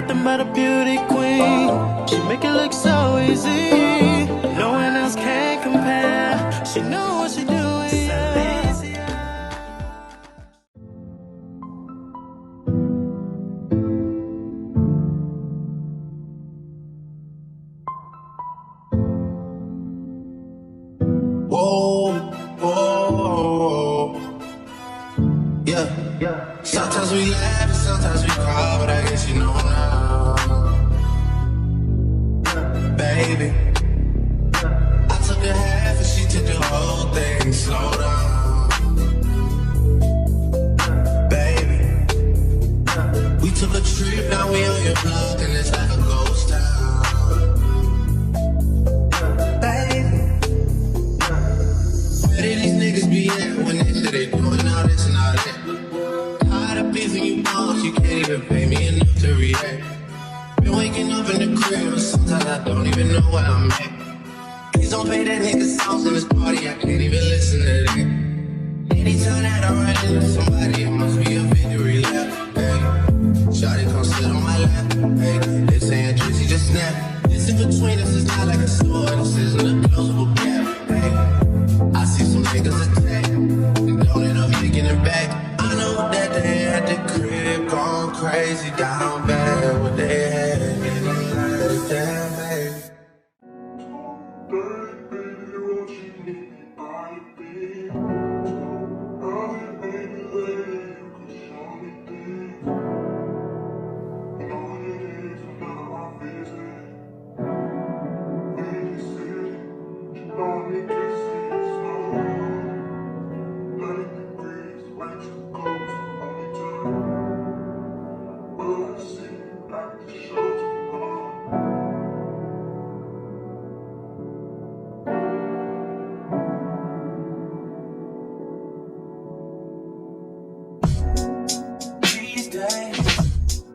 nothing but a beauty queen. She make it look so easy. No one else can compare. She know what she doing, yeah. Whoa, whoa, yeah. Sometimes we laugh and sometimes we cry, but I guess you know now, baby. I took a half and she took the whole thing. Slow down, baby. We took a trip, now we on your block and it's like a ghost town, baby. Where did these niggas be at when they say they doing all this and all that? Tired of pleasing you boss, you can't even pay me enough to react. Been waking up in the crib, but sometimes I don't even know where I'm at. Please don't pay that nigga sauce in this party, I can't even listen to that. Anytime that I run into somebody, it must be a victory lap. Hey, shawty come sit on my lap. Hey, they saying Drizzy just snap. This in between us is not like a store, this isn't a closable gap. Hey, I see some niggas attack, and don't end up making it back. I know that they at the crib gone crazy down bad. What they had, and I'm like, damn, baby.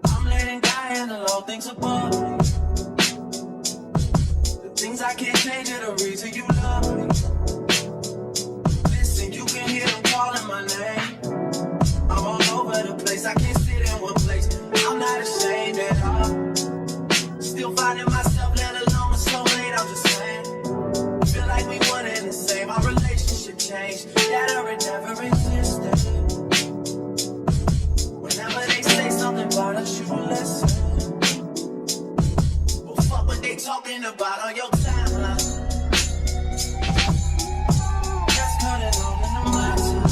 I'm letting go and the low things above me. The things I can't change are the reason you love me. Listen, you can hear them calling my name. I'm all over the place, I can't sit in one place. I'm not ashamed at all. Still finding myself, let alone a soulmate, I'm just saying. Feel like we one and the same, our relationship changed. That or it never existed. Whenever they say something about us, you listen. Well, fuck what they talking about on your timeline. Just cut it on in the matter.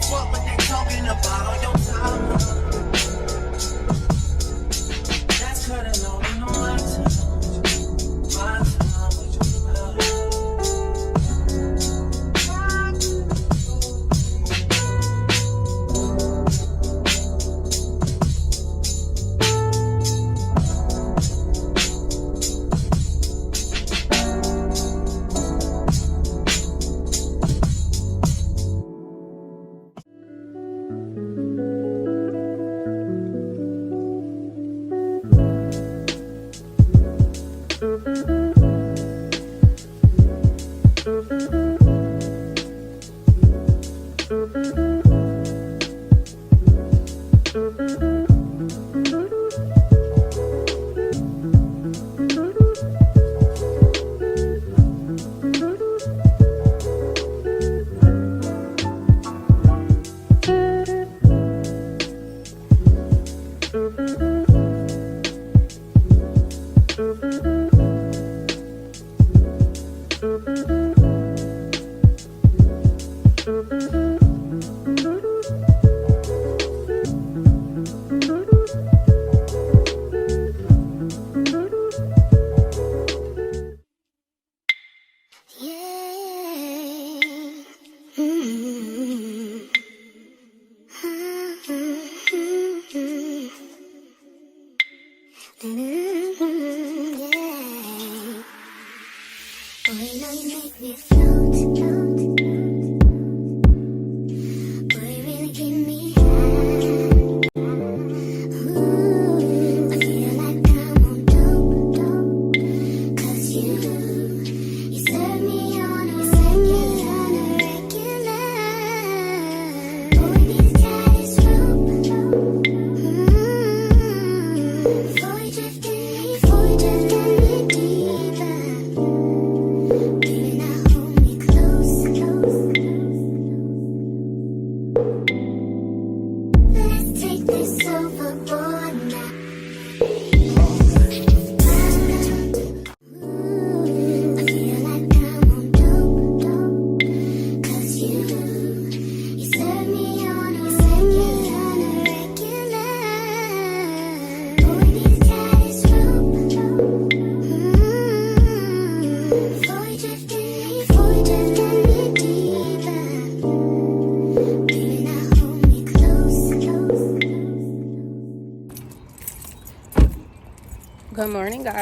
Fuck what they talking about on your timeline. Just cut it on in the matter. My time with you,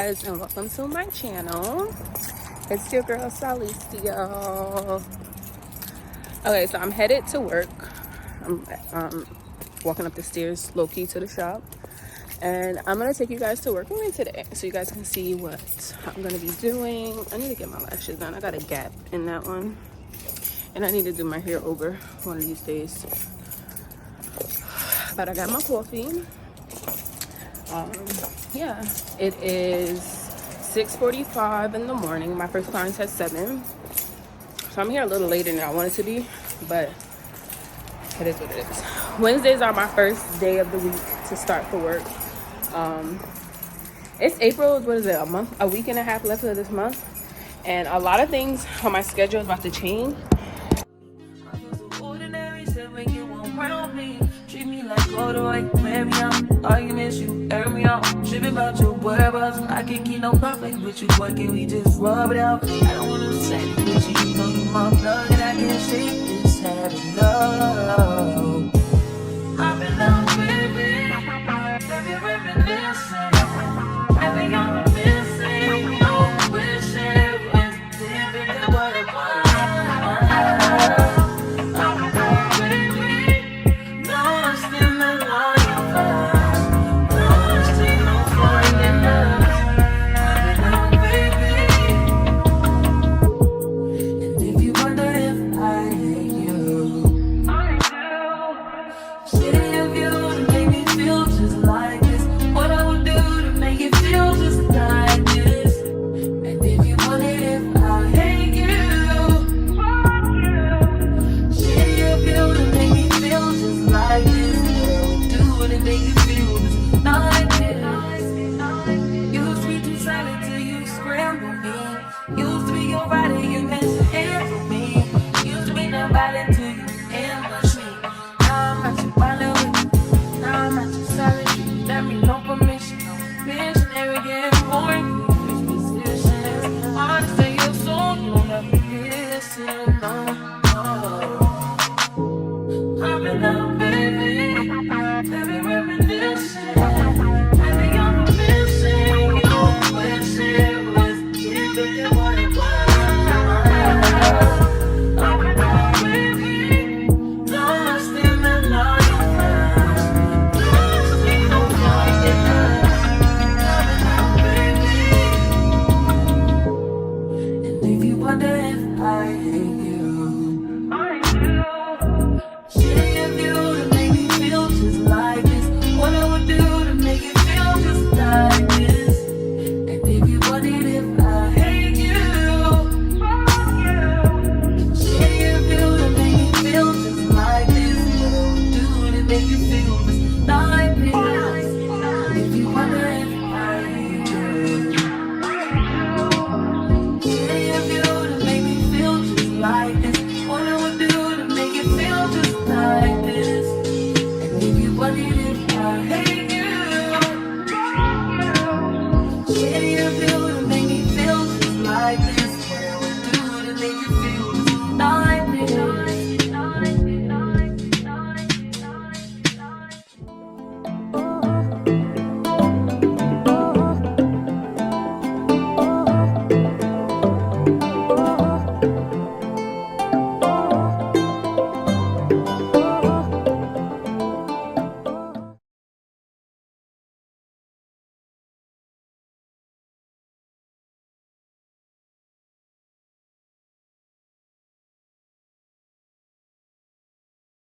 guys, and welcome to my channel. It's your girl Saweeeeetie, y'all. Okay, so I'm headed to work. I'm walking up the stairs low-key to the shop, and I'm gonna take you guys to work with me today so you guys can see what I'm gonna be doing. I need to get my lashes done. I got a gap in that one, and I need to do my hair over one of these days. But I got my coffee. Yeah, it is 6:45 in the morning. My first client's at 7, so I'm here a little later than I wanted to be, but it is what it is. Wednesdays are my first day of the week to start for work. It's April. What is it, a week and a half left of this month, and a lot of things on my schedule is about to change. Arguments, you air me out. Tripping about your whereabouts. I can't keep no conflict with you. Why can't we just rub it out? I don't wanna say it with you. You know you my plug, and I can't shake this having love. I've been down, baby. Baby, reminiscing. Baby, I'm missing. No wishing was different than what it was. If you wonder if I hate you,